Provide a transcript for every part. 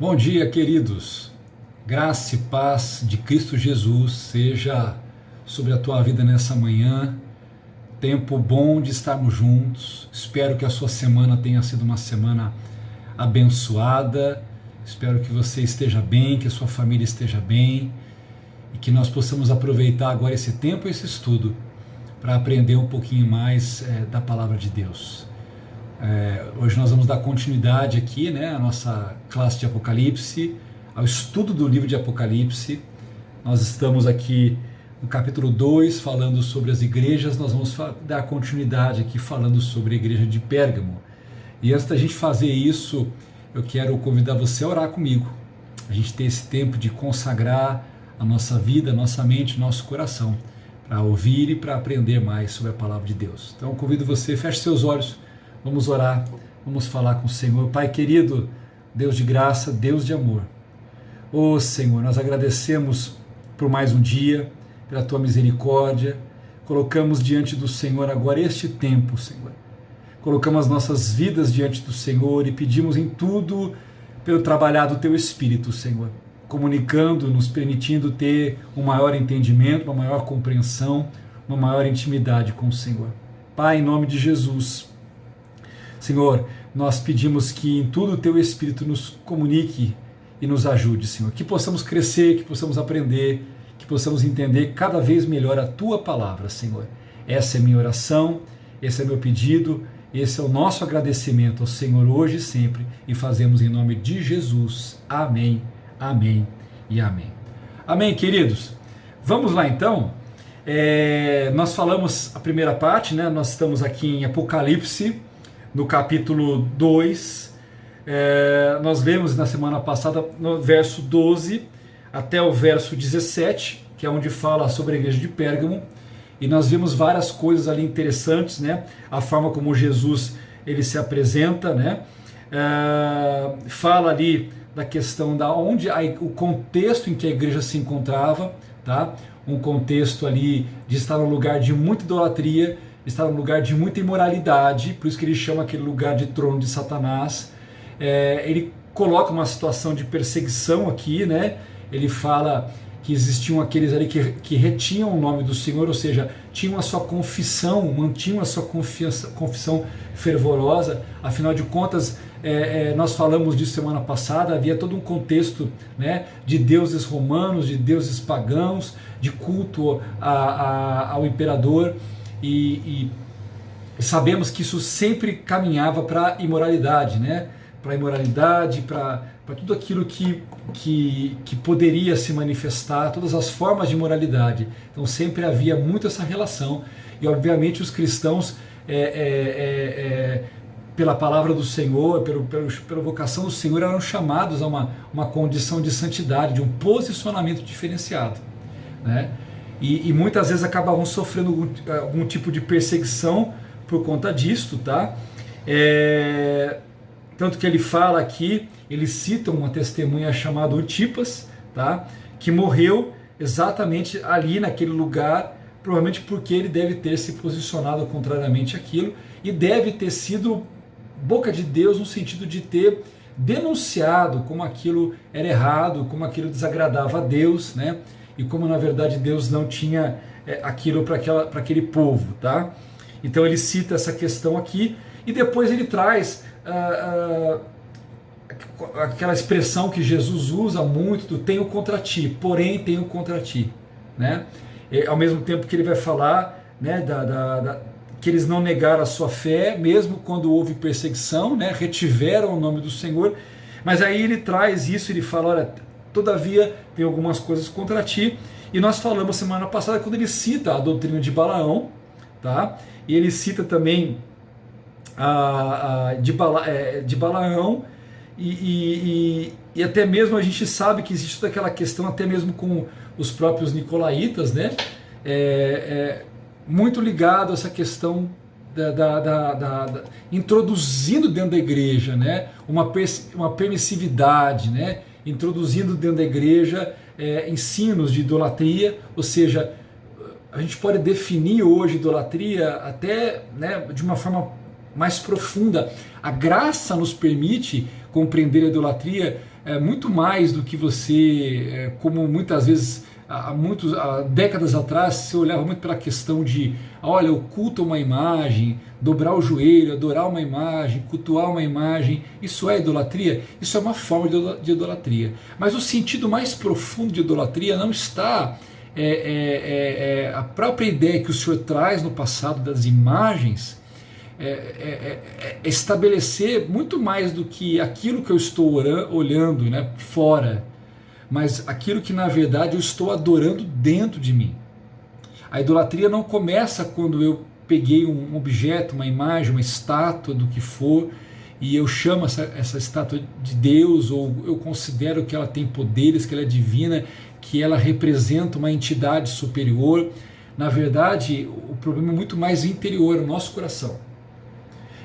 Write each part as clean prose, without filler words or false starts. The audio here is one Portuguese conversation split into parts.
Bom dia, queridos. Graça e paz de Cristo Jesus seja sobre a tua vida nessa manhã. Tempo bom de estarmos juntos. Espero que a sua semana tenha sido uma semana abençoada. Espero que você esteja bem, que a sua família esteja bem e que nós possamos aproveitar agora esse tempo, esse estudo, para aprender um pouquinho mais da palavra de Deus. Hoje nós vamos dar continuidade aqui, à nossa classe de Apocalipse, ao estudo do livro de Apocalipse. Nós estamos aqui no capítulo 2 falando sobre as igrejas. Nós vamos dar continuidade aqui falando sobre a igreja de Pérgamo. E antes da gente fazer isso, eu quero convidar você a orar comigo. A gente ter esse tempo de consagrar a nossa vida, a nossa mente, o nosso coração, para ouvir e para aprender mais sobre a palavra de Deus. Então eu convido você, feche seus olhos. Vamos orar, vamos falar com o Senhor. Pai querido, Deus de graça, Deus de amor. Ô Senhor, nós agradecemos por mais um dia, pela Tua misericórdia. Colocamos diante do Senhor agora este tempo, Senhor. Colocamos as nossas vidas diante do Senhor e pedimos em tudo pelo trabalhar do Teu Espírito, Senhor. Comunicando, nos permitindo ter um maior entendimento, uma maior compreensão, uma maior intimidade com o Senhor. Pai, em nome de Jesus, Senhor, nós pedimos que em tudo o Teu Espírito nos comunique e nos ajude, Senhor. Que possamos crescer, que possamos aprender, que possamos entender cada vez melhor a Tua palavra, Senhor. Essa é minha oração, esse é meu pedido, esse é o nosso agradecimento ao Senhor hoje e sempre, e fazemos em nome de Jesus. Amém, amém e amém. Amém, queridos? Vamos lá então. Nós falamos a primeira parte, nós estamos aqui em Apocalipse, no capítulo 2, nós lemos na semana passada no verso 12 até o verso 17, que é onde fala sobre a igreja de Pérgamo, e nós vimos várias coisas ali interessantes, a forma como Jesus ele se apresenta, fala ali da questão da onde o contexto em que a igreja se encontrava, tá? Um contexto ali de estar num lugar de muita idolatria, está num lugar de muita imoralidade, por isso que ele chama aquele lugar de trono de Satanás. Ele coloca uma situação de perseguição aqui, Ele fala que existiam aqueles ali que retinham o nome do Senhor, ou seja, tinham a sua confissão, mantinham a sua confissão fervorosa. Afinal de contas, nós falamos disso semana passada, havia todo um contexto, de deuses romanos, de deuses pagãos, de culto ao imperador, e sabemos que isso sempre caminhava para a imoralidade, para a imoralidade, para tudo aquilo que poderia se manifestar, todas as formas de imoralidade. Então sempre havia muito essa relação, e obviamente os cristãos, pela palavra do Senhor, pela vocação do Senhor, eram chamados a uma condição de santidade, de um posicionamento diferenciado, E muitas vezes acabavam sofrendo algum tipo de perseguição por conta disto, tá? Tanto que ele fala aqui, ele cita uma testemunha chamada Antipas, tá? Que morreu exatamente ali naquele lugar, provavelmente porque ele deve ter se posicionado contrariamente àquilo e deve ter sido boca de Deus no sentido de ter denunciado como aquilo era errado, como aquilo desagradava a Deus, E como na verdade Deus não tinha aquilo para aquele povo, tá? Então ele cita essa questão aqui e depois ele traz aquela expressão que Jesus usa muito do tenho contra ti, porém tenho contra ti, E, ao mesmo tempo que ele vai falar, que eles não negaram a sua fé, mesmo quando houve perseguição, retiveram o nome do Senhor, mas aí ele traz isso, ele fala, olha, todavia tem algumas coisas contra ti, e nós falamos semana passada quando ele cita a doutrina de Balaão, tá? E ele cita também de Balaão, e até mesmo a gente sabe que existe toda aquela questão, até mesmo com os próprios nicolaítas, muito ligado a essa questão introduzindo dentro da igreja, uma permissividade, introduzindo dentro da igreja ensinos de idolatria, ou seja, a gente pode definir hoje idolatria até de uma forma mais profunda. A graça nos permite compreender a idolatria muito mais do que você, como muitas vezes, há décadas atrás, você olhava muito pela questão de, olha, o culto a uma imagem, dobrar o joelho, adorar uma imagem, cultuar uma imagem. Isso é idolatria? Isso é uma forma de idolatria. Mas o sentido mais profundo de idolatria não está a própria ideia que o Senhor traz no passado das imagens, estabelecer muito mais do que aquilo que eu estou olhando, né, fora, mas aquilo que na verdade eu estou adorando dentro de mim. A idolatria não começa quando eu peguei um objeto, uma imagem, uma estátua do que for, e eu chamo essa estátua de Deus, ou eu considero que ela tem poderes, que ela é divina, que ela representa uma entidade superior. Na verdade, o problema é muito mais interior, o nosso coração.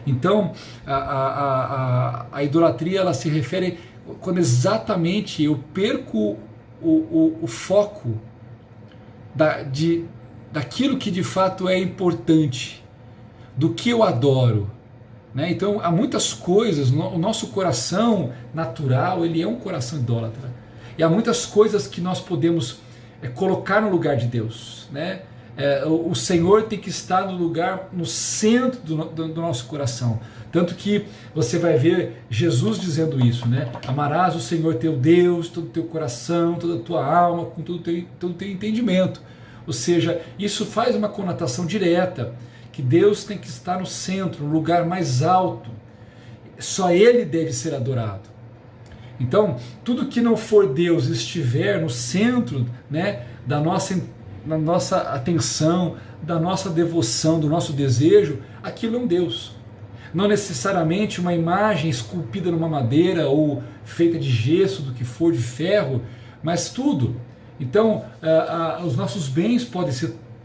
Então, a idolatria, ela se refere quando exatamente eu perco o foco daquilo que de fato é importante, do que eu adoro, né? Então, há muitas coisas, o nosso coração natural, ele é um coração idólatra, e há muitas coisas que nós podemos colocar no lugar de Deus, né? O Senhor tem que estar no centro do nosso coração. Tanto que você vai ver Jesus dizendo isso, né? Amarás o Senhor teu Deus, todo o teu coração, toda a tua alma, com todo o teu entendimento. Ou seja, isso faz uma conotação direta, que Deus tem que estar no centro, no lugar mais alto. Só Ele deve ser adorado. Então, tudo que não for Deus estiver no centro, né, da nossa atenção, da nossa devoção, do nosso desejo, aquilo é um Deus. Não necessariamente uma imagem esculpida numa madeira ou feita de gesso, do que for, de ferro, mas tudo. Então, os nossos bens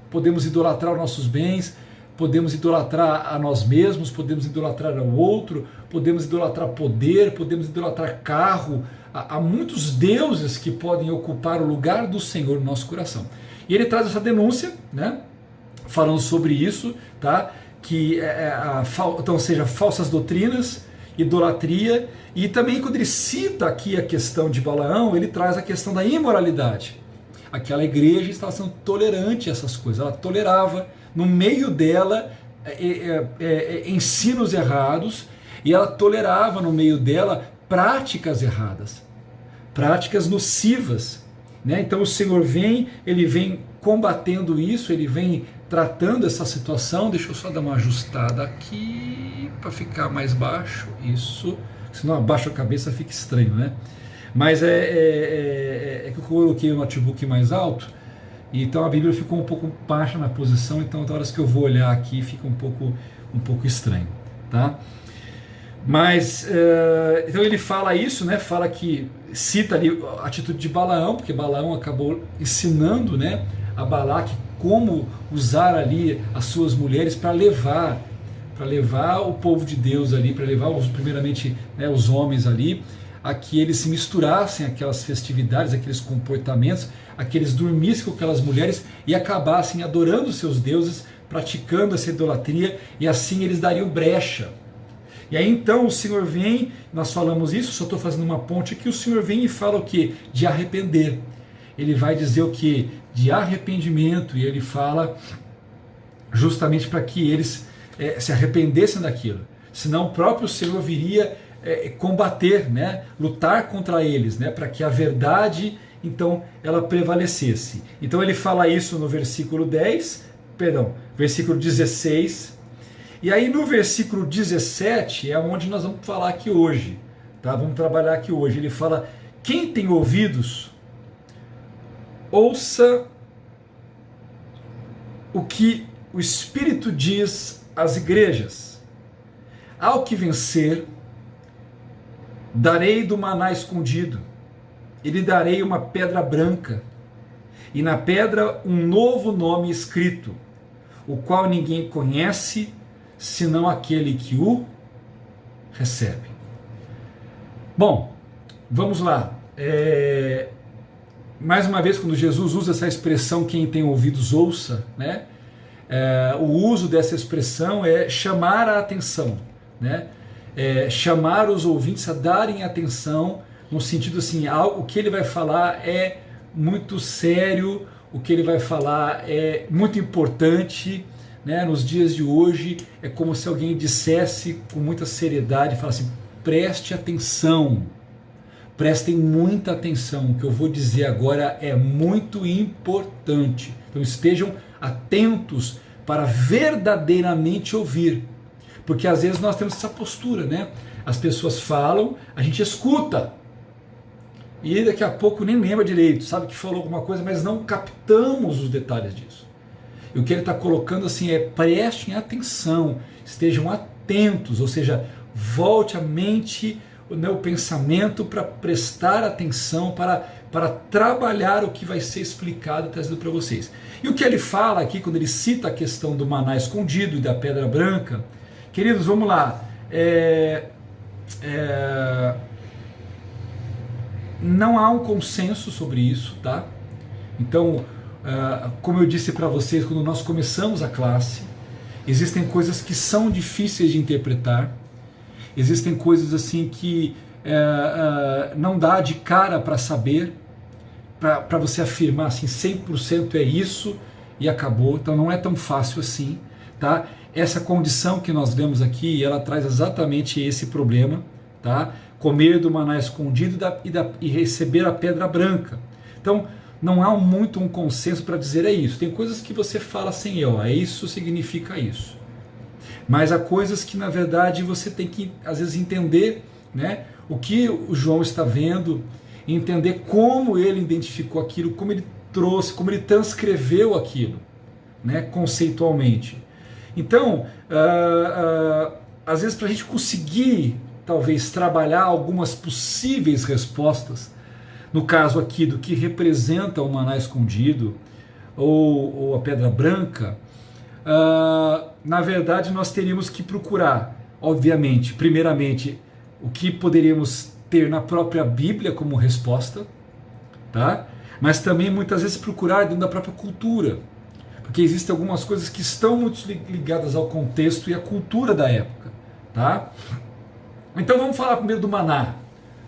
podemos idolatrar os nossos bens, podemos idolatrar a nós mesmos, podemos idolatrar ao outro, podemos idolatrar poder, podemos idolatrar carro. Há muitos deuses que podem ocupar o lugar do Senhor no nosso coração. E ele traz essa denúncia, né, falando sobre isso, tá? Que então, seja, falsas doutrinas, idolatria, e também quando ele cita aqui a questão de Balaão, ele traz a questão da imoralidade. Aquela igreja estava sendo tolerante a essas coisas, ela tolerava no meio dela ensinos errados, e ela tolerava no meio dela práticas erradas, práticas nocivas, né? Então o Senhor ele vem combatendo isso, ele vem tratando essa situação. Deixa eu só dar uma ajustada aqui para ficar mais baixo, isso, senão abaixo a cabeça fica estranho, né? Mas que eu coloquei o notebook mais alto, e então a Bíblia ficou um pouco baixa na posição, então todas horas que eu vou olhar aqui fica um pouco estranho, tá? Mas, então ele fala isso, né? Fala que, cita ali a atitude de Balaão, porque Balaão acabou ensinando, né, a Balaque como usar ali as suas mulheres para levar o povo de Deus ali, para levar primeiramente, né, os homens ali, a que eles se misturassem aquelas festividades, aqueles comportamentos, a que eles dormissem com aquelas mulheres e acabassem adorando seus deuses, praticando essa idolatria, e assim eles dariam brecha. E aí então o Senhor vem, nós falamos isso, só estou fazendo uma ponte aqui, o Senhor vem e fala o que? De arrepender. Ele vai dizer o que? De arrependimento, e ele fala justamente para que eles se arrependessem daquilo. Senão o próprio Senhor viria combater, né? Lutar contra eles, né? Para que a verdade, então, ela prevalecesse. Então ele fala isso no versículo 16, e aí no versículo 17 é onde nós vamos falar aqui hoje, tá? Vamos trabalhar aqui hoje. Ele fala: quem tem ouvidos, ouça o que o Espírito diz às igrejas. Ao que vencer, darei do maná escondido, e lhe darei uma pedra branca, e na pedra um novo nome escrito, o qual ninguém conhece, senão aquele que o recebe. Bom, vamos lá. Mais uma vez, quando Jesus usa essa expressão, quem tem ouvidos ouça, né? O uso dessa expressão é chamar a atenção, né? Chamar os ouvintes a darem atenção, no sentido assim, o que ele vai falar é muito sério, o que ele vai falar é muito importante, né? Nos dias de hoje é como se alguém dissesse com muita seriedade, falasse: preste atenção, prestem muita atenção, o que eu vou dizer agora é muito importante. Então estejam atentos para verdadeiramente ouvir, porque às vezes nós temos essa postura, né? As pessoas falam, a gente escuta, e daqui a pouco nem lembra direito, sabe que falou alguma coisa, mas não captamos os detalhes disso. E o que ele está colocando assim é: prestem atenção, estejam atentos, ou seja, volte a mente, o pensamento para prestar atenção, para trabalhar o que vai ser explicado e trazido para vocês. E o que ele fala aqui, quando ele cita a questão do maná escondido e da pedra branca, queridos, vamos lá, não há um consenso sobre isso, tá? Então, como eu disse para vocês quando nós começamos a classe, existem coisas que são difíceis de interpretar, existem coisas assim que não dá de cara para saber, para você afirmar assim 100% é isso e acabou. Então não é tão fácil assim, tá? Essa condição que nós vemos aqui, ela traz exatamente esse problema, tá? Comer do maná escondido e receber a pedra branca. Então não há muito um consenso para dizer é isso. Tem coisas que você fala assim, isso significa isso. Mas há coisas que na verdade você tem que às vezes entender, né, o que o João está vendo, entender como ele identificou aquilo, como ele trouxe, como ele transcreveu aquilo, né, conceitualmente. Então, às vezes para a gente conseguir talvez trabalhar algumas possíveis respostas, no caso aqui do que representa o maná escondido ou a pedra branca, na verdade nós teríamos que procurar, obviamente, primeiramente, o que poderíamos ter na própria Bíblia como resposta, tá? Mas também muitas vezes procurar dentro da própria cultura, porque existem algumas coisas que estão muito ligadas ao contexto e à cultura da época, tá? Então vamos falar primeiro do maná.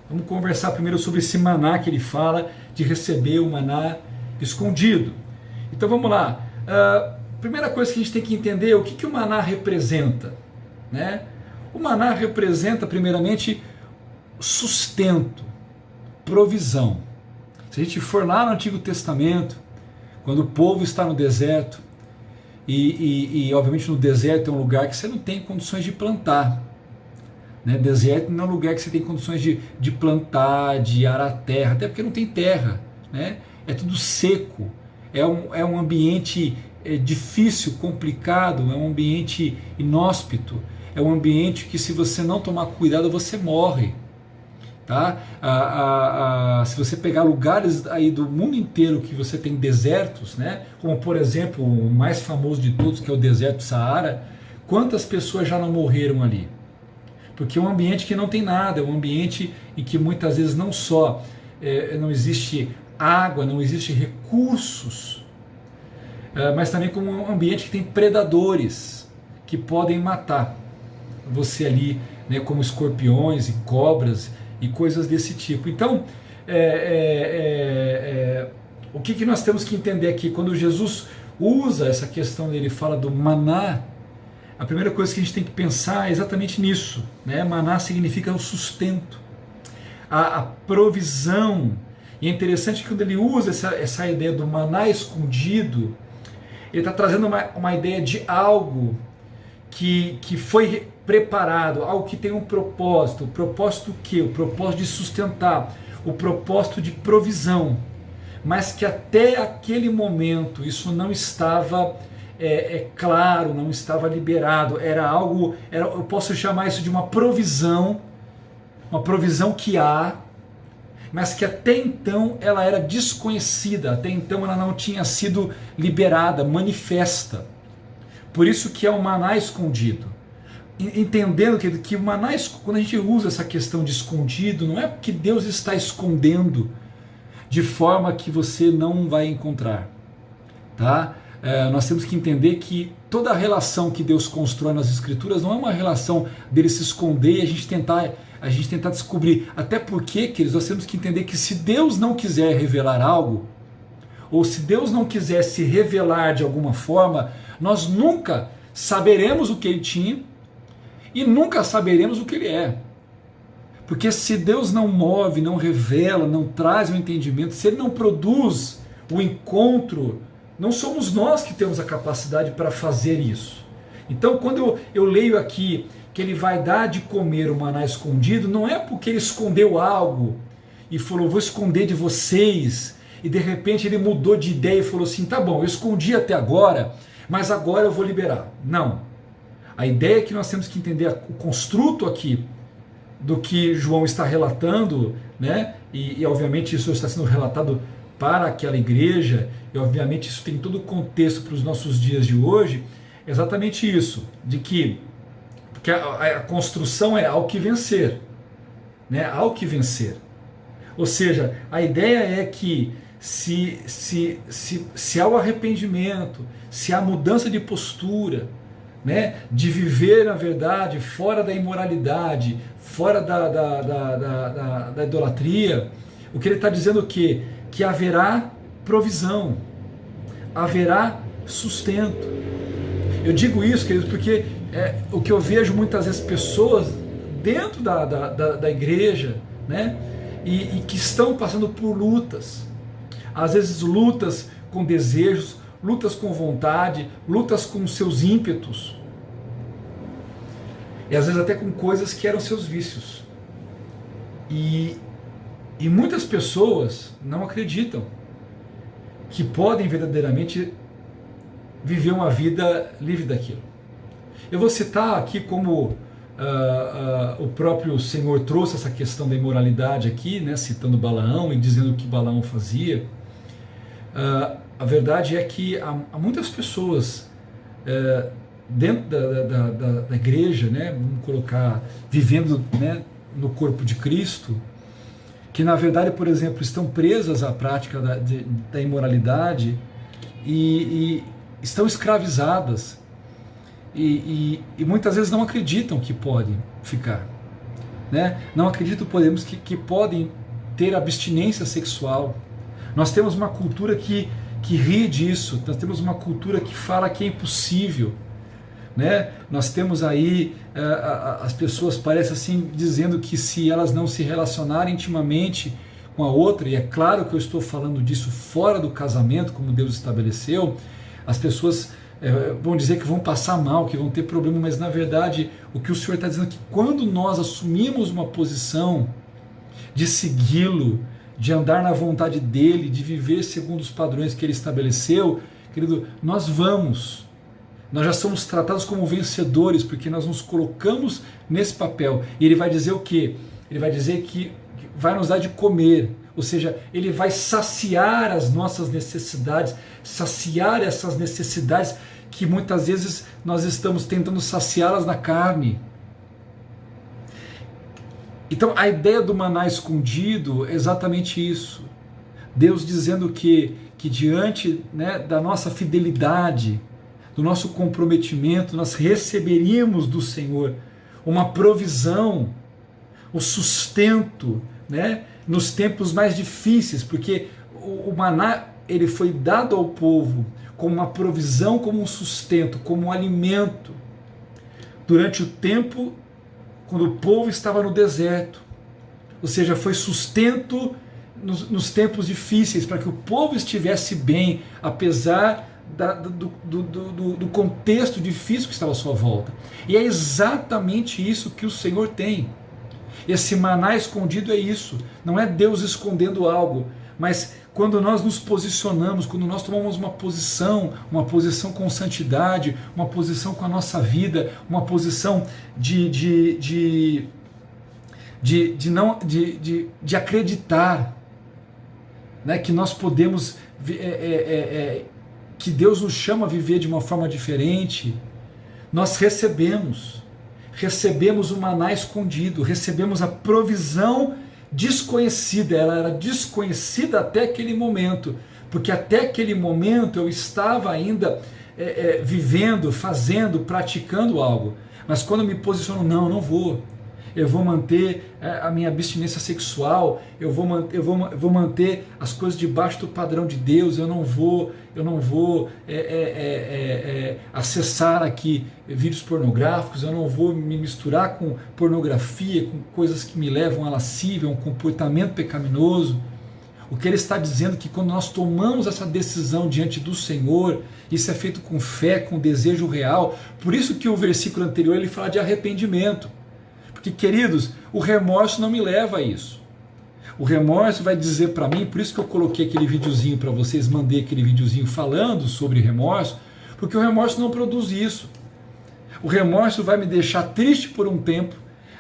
Vamos conversar primeiro sobre esse maná que ele fala de receber o maná escondido. Então vamos lá. Primeira coisa que a gente tem que entender é o que o maná representa, né? O maná representa primeiramente sustento, provisão. Se a gente for lá no Antigo Testamento, quando o povo está no deserto, e obviamente no deserto é um lugar que você não tem condições de plantar, né? Deserto não é um lugar que você tem condições de plantar, de arar terra, até porque não tem terra, né? É tudo seco, é um ambiente difícil, complicado, é um ambiente inóspito, é um ambiente que se você não tomar cuidado você morre, tá? Se você pegar lugares aí do mundo inteiro que você tem desertos, né? Como por exemplo o mais famoso de todos, que é o deserto do Saara, quantas pessoas já não morreram ali? Porque é um ambiente que não tem nada, é um ambiente em que muitas vezes não só não existe água, não existe recursos, mas também como um ambiente que tem predadores que podem matar você ali, né, como escorpiões e cobras e coisas desse tipo. Então, o que nós temos que entender aqui? Quando Jesus usa essa questão, ele fala do maná, a primeira coisa que a gente tem que pensar é exatamente nisso, né? Maná significa o sustento, a provisão. E é interessante que quando ele usa essa ideia do maná escondido, ele está trazendo uma ideia de algo que foi preparado, algo que tem um propósito. O propósito o quê? O propósito de sustentar, o propósito de provisão. Mas que até aquele momento isso não estava claro, não estava liberado. Era algo, eu posso chamar isso de uma provisão que há, mas que até então ela era desconhecida, até então ela não tinha sido liberada, manifesta. Por isso que é o maná escondido. Entendendo que o maná, quando a gente usa essa questão de escondido, não é porque Deus está escondendo de forma que você não vai encontrar, tá? nós temos que entender que toda a relação que Deus constrói nas Escrituras não é uma relação dele se esconder e a gente tentar descobrir. Até porque, queridos, nós temos que entender que se Deus não quiser revelar algo, ou se Deus não quiser se revelar de alguma forma, nós nunca saberemos o que ele tinha e nunca saberemos o que ele é. Porque se Deus não move, não revela, não traz o entendimento, se ele não produz o encontro, não somos nós que temos a capacidade para fazer isso. Então, quando eu leio aqui que ele vai dar de comer o maná escondido, não é porque ele escondeu algo e falou, vou esconder de vocês, e de repente ele mudou de ideia e falou assim, tá bom, eu escondi até agora, mas agora eu vou liberar. Não. A ideia é que nós temos que entender o construto aqui do que João está relatando, né? E obviamente isso está sendo relatado para aquela igreja, e obviamente isso tem todo o contexto para os nossos dias de hoje, exatamente isso, de que a construção é ao que vencer, né? Ao que vencer. Ou seja, a ideia é que se há o arrependimento, se há mudança de postura, né, de viver na verdade fora da imoralidade, fora da idolatria, o que ele está dizendo o quê? Que haverá provisão, haverá sustento. Eu digo isso, queridos, porque o que eu vejo muitas vezes pessoas dentro da igreja, né, e que estão passando por lutas, às vezes lutas com desejos, lutas com vontade, lutas com seus ímpetos, e às vezes até com coisas que eram seus vícios. E muitas pessoas não acreditam que podem verdadeiramente viver uma vida livre daquilo. Eu vou citar aqui como o próprio Senhor trouxe essa questão da imoralidade aqui, né, citando Balaão e dizendo o que Balaão fazia. A verdade é que há muitas pessoas dentro da igreja, né, vamos colocar, vivendo, né, no corpo de Cristo, que na verdade, por exemplo, estão presas à prática da imoralidade e estão escravizadas e muitas vezes não acreditam que podem ficar, né? Não acreditam que podem ter abstinência sexual. Nós temos uma cultura que ri disso, nós temos uma cultura que fala que é impossível, né? Nós temos aí as pessoas parecem assim dizendo que se elas não se relacionarem intimamente com a outra, e é claro que eu estou falando disso fora do casamento, como Deus estabeleceu, as pessoas vão dizer que vão passar mal, que vão ter problema, mas na verdade o que o Senhor está dizendo é que quando nós assumimos uma posição de segui-lo, de andar na vontade dele, de viver segundo os padrões que ele estabeleceu, querido, nós já somos tratados como vencedores, porque nós nos colocamos nesse papel. E ele vai dizer o quê? Ele vai dizer que vai nos dar de comer, ou seja, ele vai saciar as nossas necessidades, saciar essas necessidades que muitas vezes nós estamos tentando saciá-las na carne. Então a ideia do maná escondido é exatamente isso. Deus dizendo que diante, né, da nossa fidelidade, do nosso comprometimento, nós receberíamos do Senhor uma provisão, o sustento, né, nos tempos mais difíceis, porque o maná ele foi dado ao povo como uma provisão, como um sustento, como um alimento, durante o tempo quando o povo estava no deserto. Ou seja, foi sustento nos tempos difíceis, para que o povo estivesse bem, apesar do contexto difícil que estava à sua volta. E é exatamente isso que o Senhor tem. Esse maná escondido é isso. Não é Deus escondendo algo, mas quando nós nos posicionamos, quando nós tomamos uma posição com santidade, uma posição com a nossa vida, uma posição de acreditar, né, que nós podemos, que Deus nos chama a viver de uma forma diferente, nós recebemos o maná escondido, recebemos a provisão desconhecida, ela era desconhecida até aquele momento, porque até aquele momento eu estava ainda vivendo, fazendo, praticando algo, mas quando eu me posiciono, não vou, eu vou manter a minha abstinência sexual, eu vou manter as coisas debaixo do padrão de Deus, eu não vou acessar aqui vídeos pornográficos, eu não vou me misturar com pornografia, com coisas que me levam à lascívia, um comportamento pecaminoso. O que ele está dizendo é que quando nós tomamos essa decisão diante do Senhor, isso é feito com fé, com desejo real. Por isso que o versículo anterior ele fala de arrependimento. Porque, queridos, o remorso não me leva a isso. O remorso vai dizer para mim, por isso que eu coloquei aquele videozinho para vocês, mandei aquele videozinho falando sobre remorso, porque o remorso não produz isso. O remorso vai me deixar triste por um tempo,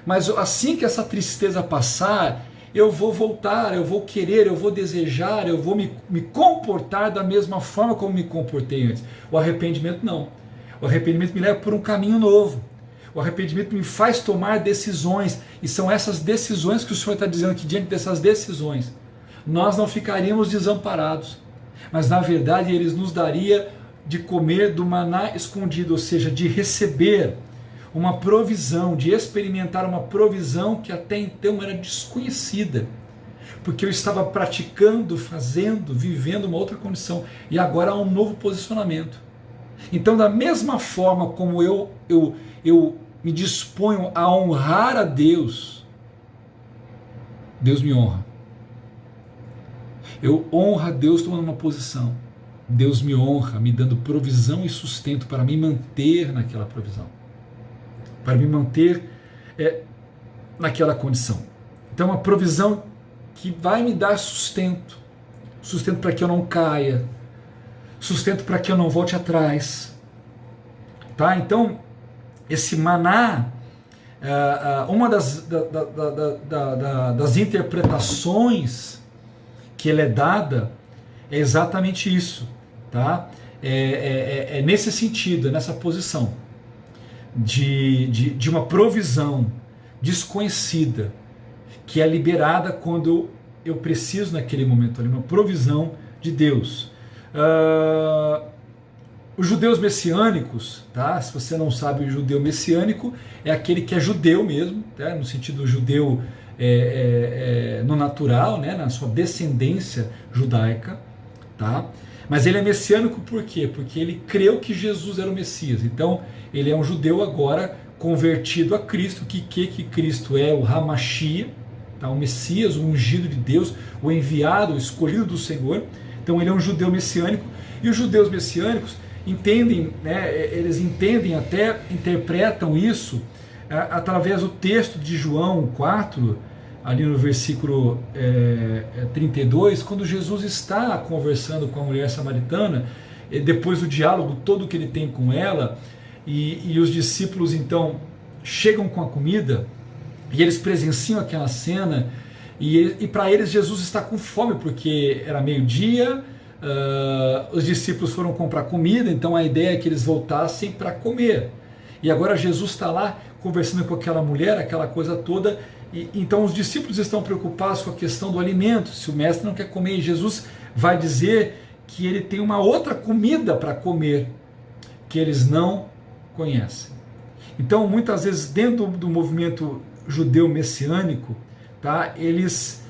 mas assim que essa tristeza passar, eu vou voltar, eu vou querer, eu vou desejar, eu vou me comportar da mesma forma como me comportei antes. O arrependimento não. O arrependimento me leva por um caminho novo. O arrependimento me faz tomar decisões, e são essas decisões que o Senhor está dizendo que diante dessas decisões, nós não ficaríamos desamparados, mas na verdade Ele nos daria de comer do maná escondido, ou seja, de receber uma provisão, de experimentar uma provisão que até então era desconhecida, porque eu estava praticando, fazendo, vivendo uma outra condição, e agora há um novo posicionamento. Então, da mesma forma como eu me disponho a honrar a Deus, Deus me honra. Eu honro a Deus tomando uma posição. Deus me honra, me dando provisão e sustento para me manter naquela provisão, para me manter naquela condição. Então, uma provisão que vai me dar sustento, sustento para que eu não caia, sustento para que eu não volte atrás. Tá? Então, esse maná, uma das interpretações que ele é dada é exatamente isso, tá? É nesse sentido, é nessa posição de uma provisão desconhecida que é liberada quando eu preciso naquele momento ali, uma provisão de Deus. Os judeus messiânicos, tá? Se você não sabe, o judeu messiânico é aquele que é judeu mesmo, tá? No sentido judeu no natural, né? Na sua descendência judaica, tá? Mas ele é messiânico por quê? Porque ele creu que Jesus era o Messias. Então, ele é um judeu agora convertido a Cristo, que Cristo é o Hamashia, tá? O Messias, o ungido de Deus, o enviado, o escolhido do Senhor. Então, ele é um judeu messiânico. E os judeus messiânicos entendem, né, eles entendem, até interpretam isso através do texto de João 4, ali no versículo 32, quando Jesus está conversando com a mulher samaritana, depois do diálogo todo que ele tem com ela, e os discípulos então chegam com a comida, e eles presenciam aquela cena, e para eles Jesus está com fome, porque era meio-dia, os discípulos foram comprar comida, então a ideia é que eles voltassem para comer. E agora Jesus está lá conversando com aquela mulher, aquela coisa toda, e então os discípulos estão preocupados com a questão do alimento, se o mestre não quer comer, e Jesus vai dizer que ele tem uma outra comida para comer, que eles não conhecem. Então, muitas vezes, dentro do movimento judeu messiânico, tá, eles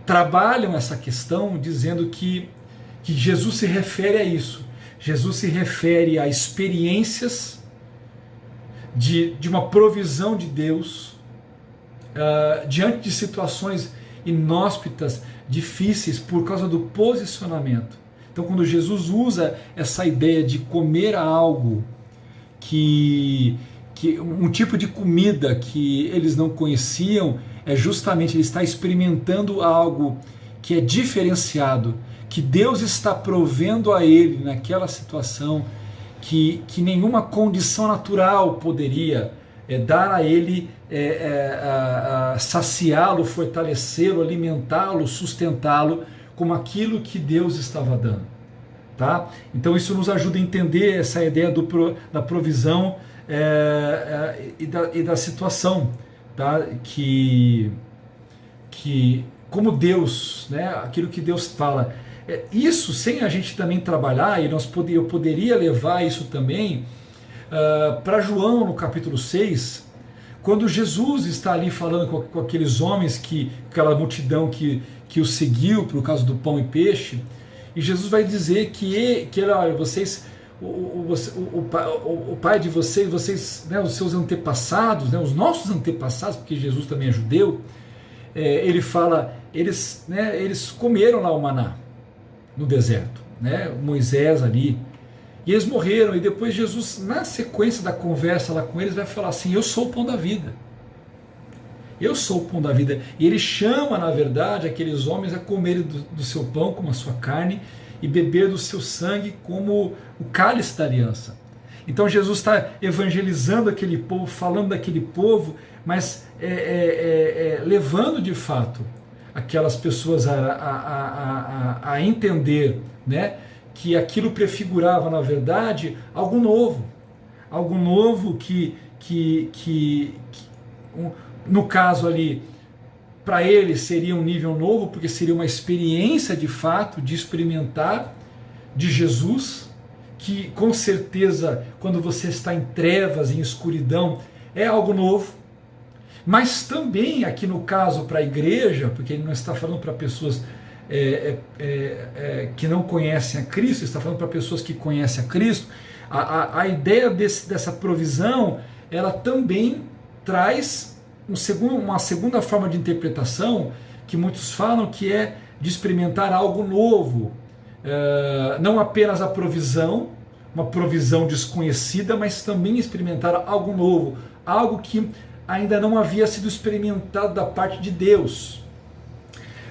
trabalham essa questão dizendo que Jesus se refere a isso. Jesus se refere a experiências de uma provisão de Deus diante de situações inóspitas, difíceis, por causa do posicionamento. Então, quando Jesus usa essa ideia de comer algo que um tipo de comida que eles não conheciam, é justamente ele está experimentando algo que é diferenciado, que Deus está provendo a ele naquela situação que nenhuma condição natural poderia dar a ele, saciá-lo, fortalecê-lo, alimentá-lo, sustentá-lo, como aquilo que Deus estava dando. Tá? Então isso nos ajuda a entender essa ideia da provisão e da situação, tá? que como Deus, né, aquilo que Deus fala. Isso sem a gente também trabalhar, e eu poderia levar isso também para João no capítulo 6, quando Jesus está ali falando com aqueles homens, aquela multidão que o seguiu por causa do pão e peixe, e Jesus vai dizer que olha, vocês, o pai de vocês, né, os seus antepassados, né, os nossos antepassados, porque Jesus também é judeu, ele fala, eles comeram lá o maná no deserto, né, Moisés ali, e eles morreram, e depois Jesus, na sequência da conversa lá com eles, vai falar assim: eu sou o pão da vida. Eu sou o pão da vida. E ele chama, na verdade, aqueles homens a comerem do seu pão como a sua carne e beber do seu sangue como o cálice da aliança. Então Jesus está evangelizando aquele povo, falando daquele povo, mas levando de fato aquelas pessoas a entender, né, que aquilo prefigurava, na verdade, algo novo que no caso ali, para ele seria um nível novo, porque seria uma experiência de fato, de experimentar de Jesus, que com certeza, quando você está em trevas, em escuridão, é algo novo. Mas também, aqui no caso, para a igreja, porque ele não está falando para pessoas que não conhecem a Cristo, está falando para pessoas que conhecem a Cristo, a ideia dessa provisão, ela também traz uma segunda forma de interpretação, que muitos falam que é de experimentar algo novo, não apenas a provisão, uma provisão desconhecida, mas também experimentar algo novo, algo que ainda não havia sido experimentado da parte de Deus.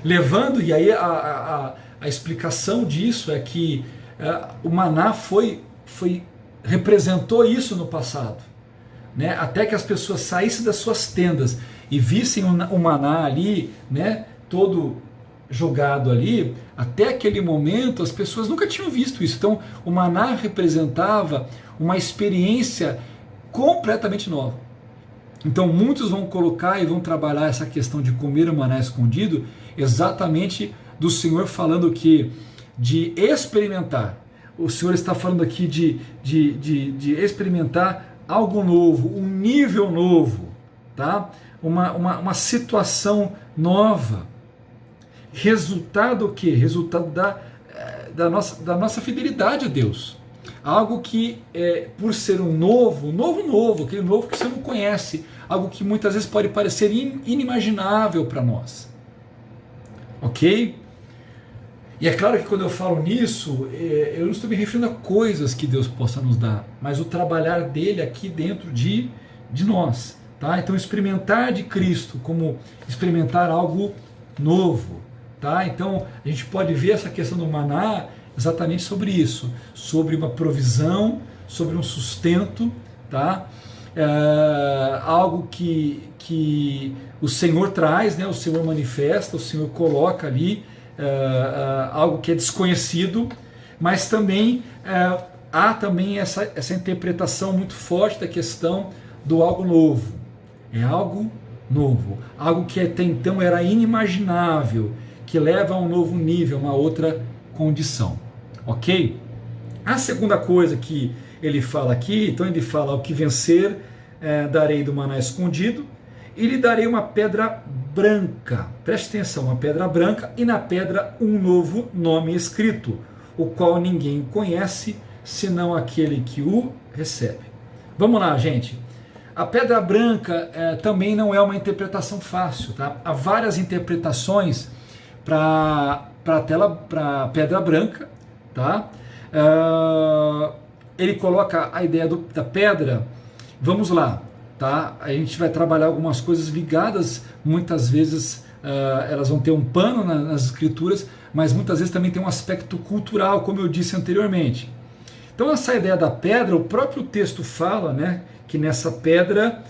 Levando, e aí a explicação disso é que o maná representou isso no passado, né? Até que as pessoas saíssem das suas tendas e vissem o maná ali, né, todo jogado ali, até aquele momento as pessoas nunca tinham visto isso. Então o maná representava uma experiência completamente nova. Então muitos vão colocar e vão trabalhar essa questão de comer o maná escondido exatamente do Senhor falando que de experimentar. O Senhor está falando aqui de experimentar algo novo, um nível novo, tá? Uma situação nova. Resultado o quê? Resultado da nossa fidelidade a Deus. Algo que, por ser um novo, aquele novo que você não conhece, algo que muitas vezes pode parecer inimaginável para nós. Ok? E é claro que quando eu falo nisso, eu não estou me referindo a coisas que Deus possa nos dar, mas o trabalhar dele aqui dentro de nós. Tá? Então experimentar de Cristo como experimentar algo novo. Tá? Então a gente pode ver essa questão do maná exatamente sobre isso, sobre uma provisão, sobre um sustento, tá? Algo que o Senhor traz, né? O Senhor manifesta, o Senhor coloca ali, algo que é desconhecido, mas também há também essa interpretação muito forte da questão do algo novo. É algo novo, algo que até então era inimaginável, que leva a um novo nível, uma outra condição, ok? A segunda coisa que ele fala aqui, então ele fala: ao que vencer, darei do maná escondido, e lhe darei uma pedra branca, preste atenção, uma pedra branca, e na pedra um novo nome escrito, o qual ninguém conhece, senão aquele que o recebe. Vamos lá, gente. A pedra branca também não é uma interpretação fácil, tá? Há várias interpretações para a pedra branca, tá? Ele coloca a ideia da pedra. Vamos lá, tá? A gente vai trabalhar algumas coisas ligadas, muitas vezes elas vão ter um pano nas escrituras, mas muitas vezes também tem um aspecto cultural, como eu disse anteriormente. Então essa ideia da pedra, o próprio texto fala, né, que nessa pedra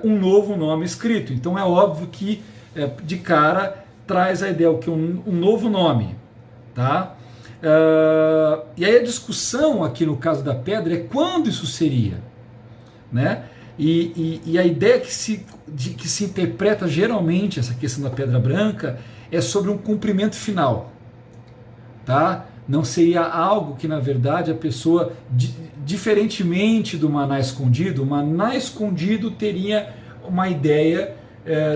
um novo nome escrito. Então é óbvio que de cara traz a ideia que um novo nome, tá? E aí a discussão aqui no caso da pedra é quando isso seria, né? E a ideia que se interpreta geralmente essa questão da pedra branca é sobre um cumprimento final, tá? Não seria algo que, na verdade, a pessoa, diferentemente do maná escondido, o maná escondido teria uma ideia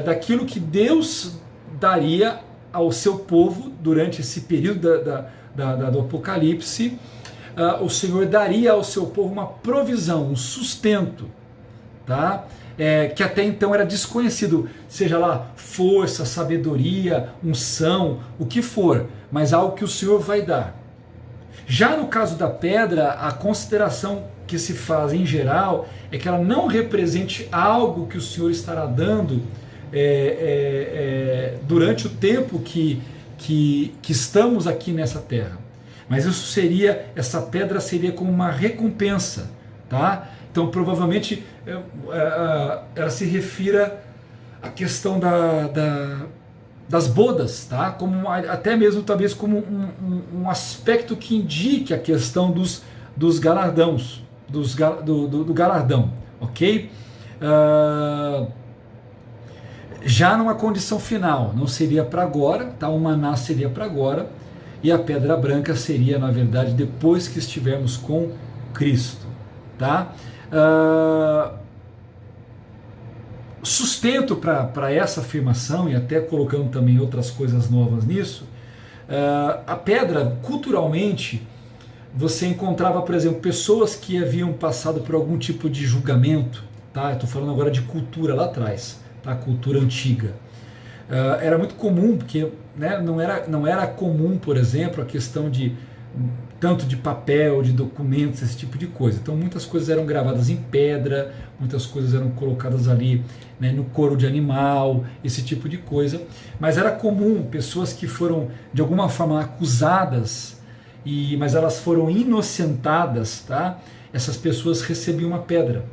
daquilo que Deus daria ao seu povo durante esse período do Apocalipse. O Senhor daria ao seu povo uma provisão, um sustento, tá? Que até então era desconhecido, seja lá força, sabedoria, unção, o que for, mas algo que o Senhor vai dar. Já no caso da pedra, a consideração que se faz em geral é que ela não represente algo que o Senhor estará dando durante o tempo que estamos aqui nessa terra. Mas essa pedra seria como uma recompensa, tá? Então provavelmente ela se refira à questão das bodas, tá? Como até mesmo talvez como um aspecto que indique a questão dos galardões, do galardão, ok? Já numa condição final, não seria para agora, tá? O maná seria para agora, e a pedra branca seria, na verdade, depois que estivermos com Cristo, tá? Sustento para essa afirmação, e até colocando também outras coisas novas nisso, a pedra, culturalmente, você encontrava, por exemplo, pessoas que haviam passado por algum tipo de julgamento, tá? Estou falando agora de cultura lá atrás, tá? Cultura antiga. Era muito comum, porque né, não era comum, por exemplo, a questão de tanto de papel, de documentos, esse tipo de coisa. Então muitas coisas eram gravadas em pedra, muitas coisas eram colocadas ali, né, no couro de animal, esse tipo de coisa. Mas era comum pessoas que foram de alguma forma acusadas, mas elas foram inocentadas, tá? Essas pessoas recebiam uma pedra.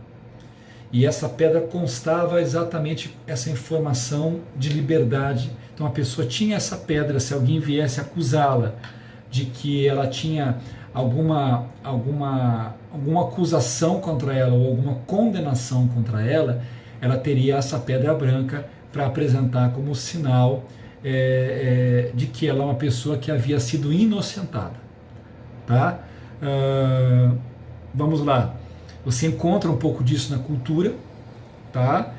E essa pedra constava exatamente essa informação de liberdade. Então a pessoa tinha essa pedra, se alguém viesse acusá-la de que ela tinha alguma acusação contra ela ou alguma condenação contra ela, ela teria essa pedra branca para apresentar como sinal de que ela é uma pessoa que havia sido inocentada, tá? Vamos lá, você encontra um pouco disso na cultura, tá?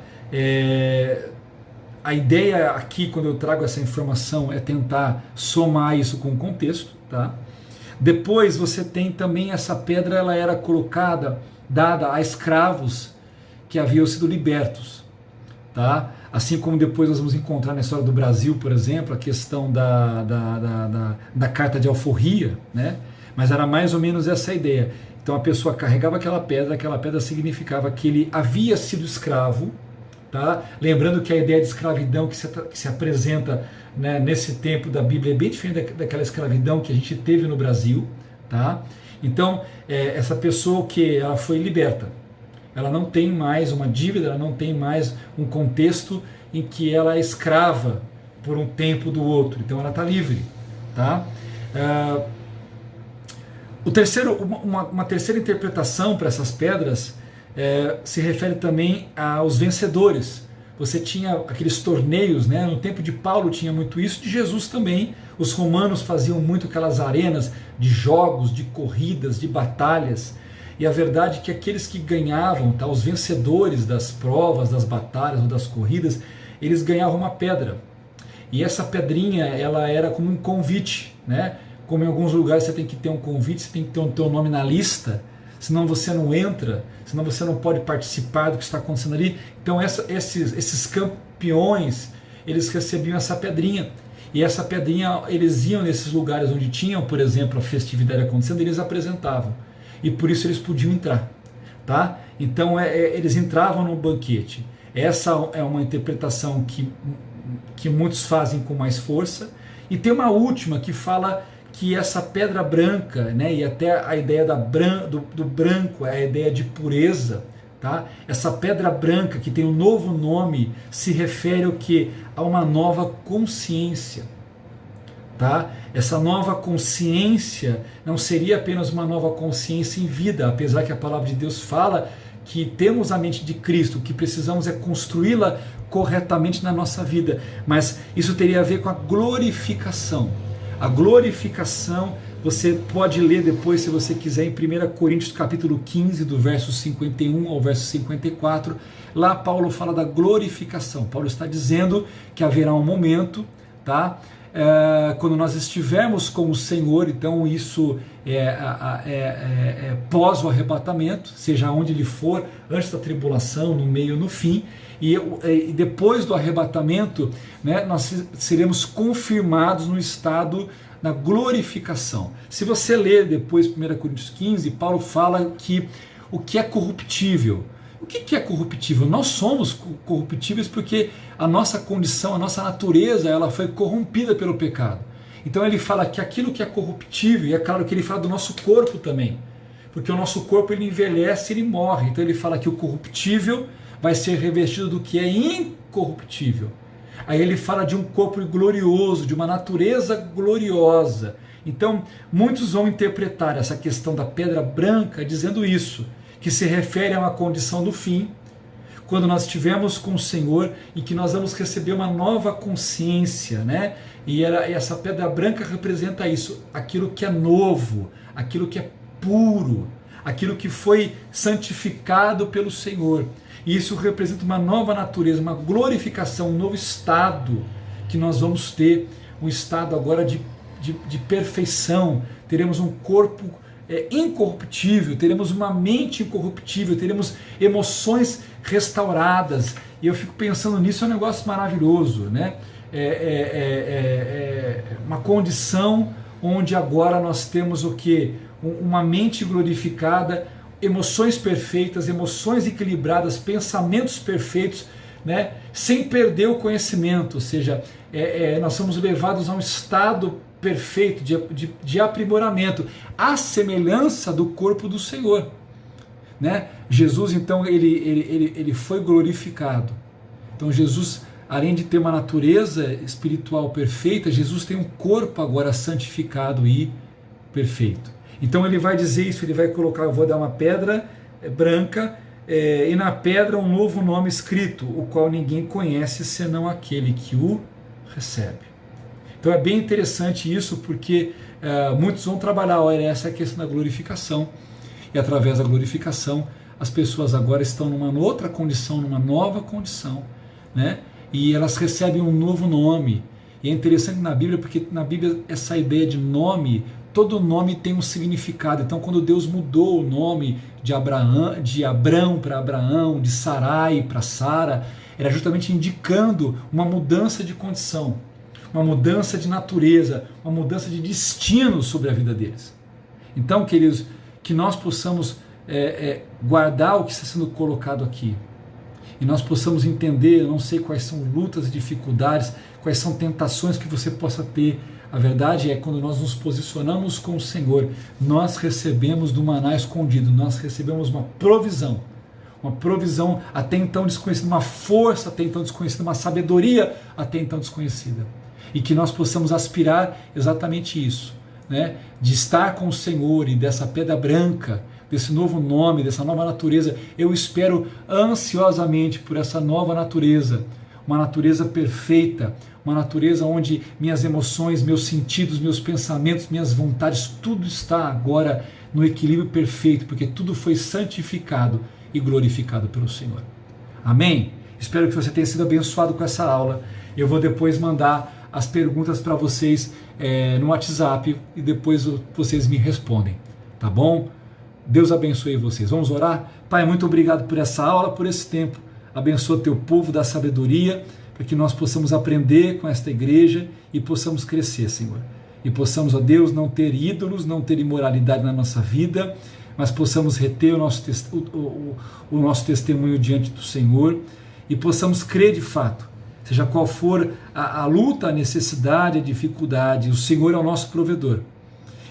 A ideia aqui, quando eu trago essa informação, é tentar somar isso com o contexto, tá? Depois você tem também essa pedra, ela era colocada, dada a escravos que haviam sido libertos, tá? Assim como depois nós vamos encontrar na história do Brasil, por exemplo, a questão da carta de alforria, né? Mas era mais ou menos essa ideia. Então a pessoa carregava aquela pedra significava que ele havia sido escravo, tá? Lembrando que a ideia de escravidão que se apresenta, né, nesse tempo da Bíblia é bem diferente daquela escravidão que a gente teve no Brasil, tá? Então essa pessoa que ela foi liberta, ela não tem mais uma dívida, ela não tem mais um contexto em que ela é escrava por um tempo do outro, então ela está livre, tá? Uma terceira interpretação para essas pedras se refere também aos vencedores. Você tinha aqueles torneios, né? No tempo de Paulo tinha muito isso, de Jesus também. Os romanos faziam muito aquelas arenas de jogos, de corridas, de batalhas. E a verdade é que aqueles que ganhavam, tá? Os vencedores das provas, das batalhas ou das corridas, eles ganhavam uma pedra. E essa pedrinha, ela era como um convite, né? Como em alguns lugares você tem que ter um convite, você tem que ter o teu nome na lista, senão você não entra, senão você não pode participar do que está acontecendo ali. Então esses campeões, eles recebiam essa pedrinha, e essa pedrinha, eles iam nesses lugares onde tinham, por exemplo, a festividade acontecendo, e eles apresentavam, e por isso eles podiam entrar, tá? Então eles entravam no banquete. Essa é uma interpretação que muitos fazem com mais força, e tem uma última que fala que essa pedra branca, né, e até a ideia do branco, a ideia de pureza, tá? Essa pedra branca que tem um novo nome se refere ao que? A uma nova consciência, tá? Essa nova consciência não seria apenas uma nova consciência em vida, apesar que a palavra de Deus fala que temos a mente de Cristo, o que precisamos é construí-la corretamente na nossa vida, mas isso teria a ver com a glorificação. A glorificação você pode ler depois, se você quiser, em 1 Coríntios capítulo 15, do verso 51 ao verso 54, lá Paulo fala da glorificação. Paulo está dizendo que haverá um momento, tá? Quando nós estivermos com o Senhor, então isso pós o arrebatamento, seja onde ele for, antes da tribulação, no meio, no fim, e depois do arrebatamento, né, nós seremos confirmados no estado da glorificação. Se você ler depois 1 Coríntios 15, Paulo fala que o que é corruptível. O que é corruptível? Nós somos corruptíveis porque a nossa condição, a nossa natureza, ela foi corrompida pelo pecado. Então ele fala que aquilo que é corruptível, e é claro que ele fala do nosso corpo também, porque o nosso corpo ele envelhece e ele morre. Então ele fala que o corruptível vai ser revestido do que é incorruptível. Aí ele fala de um corpo glorioso, de uma natureza gloriosa. Então muitos vão interpretar essa questão da pedra branca dizendo isso, que se refere a uma condição do fim, quando nós estivermos com o Senhor e que nós vamos receber uma nova consciência, né? E essa pedra branca representa isso, aquilo que é novo, aquilo que é puro, aquilo que foi santificado pelo Senhor. E isso representa uma nova natureza, uma glorificação, um novo estado que nós vamos ter, um estado agora de perfeição. Teremos um corpo incorruptível, teremos uma mente incorruptível, teremos emoções restauradas. E eu fico pensando nisso, é um negócio maravilhoso, né? Uma condição onde agora nós temos o quê? Uma mente glorificada, emoções perfeitas, emoções equilibradas, pensamentos perfeitos, né? Sem perder o conhecimento, ou seja, nós somos levados a um estado perfeito de aprimoramento, à semelhança do corpo do Senhor, né? Jesus, então, ele foi glorificado. Então Jesus, além de ter uma natureza espiritual perfeita, Jesus tem um corpo agora santificado e perfeito. Então ele vai dizer isso, ele vai colocar, eu vou dar uma pedra branca, e na pedra um novo nome escrito, o qual ninguém conhece senão aquele que o recebe. Então é bem interessante isso, porque muitos vão trabalhar, olha, essa é a questão da glorificação, e através da glorificação as pessoas agora estão numa outra condição, numa nova condição, né? E elas recebem um novo nome. E é interessante na Bíblia, porque na Bíblia essa ideia de nome, todo nome tem um significado. Então quando Deus mudou o nome de Abrão para Abraão, de Sarai para Sara, era justamente indicando uma mudança de condição, uma mudança de natureza, uma mudança de destino sobre a vida deles. Então, queridos, que nós possamos guardar o que está sendo colocado aqui, e nós possamos entender, eu não sei quais são lutas e dificuldades, quais são tentações que você possa ter. A verdade é, quando nós nos posicionamos com o Senhor, nós recebemos do maná escondido, nós recebemos uma provisão até então desconhecida, uma força até então desconhecida, uma sabedoria até então desconhecida. E que nós possamos aspirar exatamente isso, né? De estar com o Senhor e dessa pedra branca, desse novo nome, dessa nova natureza. Eu espero ansiosamente por essa nova natureza, uma natureza perfeita, uma natureza onde minhas emoções, meus sentidos, meus pensamentos, minhas vontades, tudo está agora no equilíbrio perfeito, porque tudo foi santificado e glorificado pelo Senhor. Amém? Espero que você tenha sido abençoado com essa aula. Eu vou depois mandar as perguntas para vocês no WhatsApp e depois vocês me respondem, tá bom? Deus abençoe vocês. Vamos orar? Pai, muito obrigado por essa aula, por esse tempo. Abençoa teu povo, da sabedoria, para que nós possamos aprender com esta igreja e possamos crescer, Senhor. E possamos, ó Deus, não ter ídolos, não ter imoralidade na nossa vida, mas possamos reter o nosso testemunho diante do Senhor e possamos crer de fato. Seja qual for a luta, a necessidade, a dificuldade, o Senhor é o nosso provedor.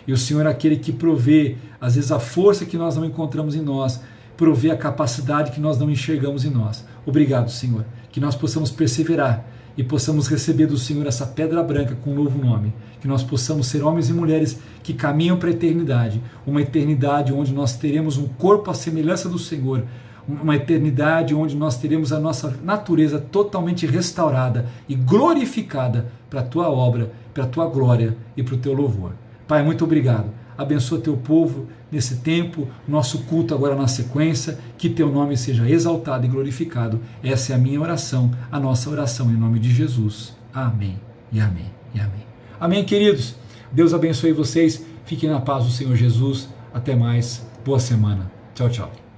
E o Senhor é aquele que provê, às vezes, a força que nós não encontramos em nós, provê a capacidade que nós não enxergamos em nós. Obrigado, Senhor, que nós possamos perseverar e possamos receber do Senhor essa pedra branca com um novo nome, que nós possamos ser homens e mulheres que caminham para a eternidade, uma eternidade onde nós teremos um corpo à semelhança do Senhor, uma eternidade onde nós teremos a nossa natureza totalmente restaurada e glorificada para a tua obra, para a tua glória e para o teu louvor. Pai, muito obrigado. Abençoa teu povo nesse tempo, nosso culto agora na sequência, que teu nome seja exaltado e glorificado. Essa é a minha oração, a nossa oração em nome de Jesus. Amém e amém e amém. Amém, queridos. Deus abençoe vocês. Fiquem na paz do Senhor Jesus. Até mais. Boa semana. Tchau, tchau.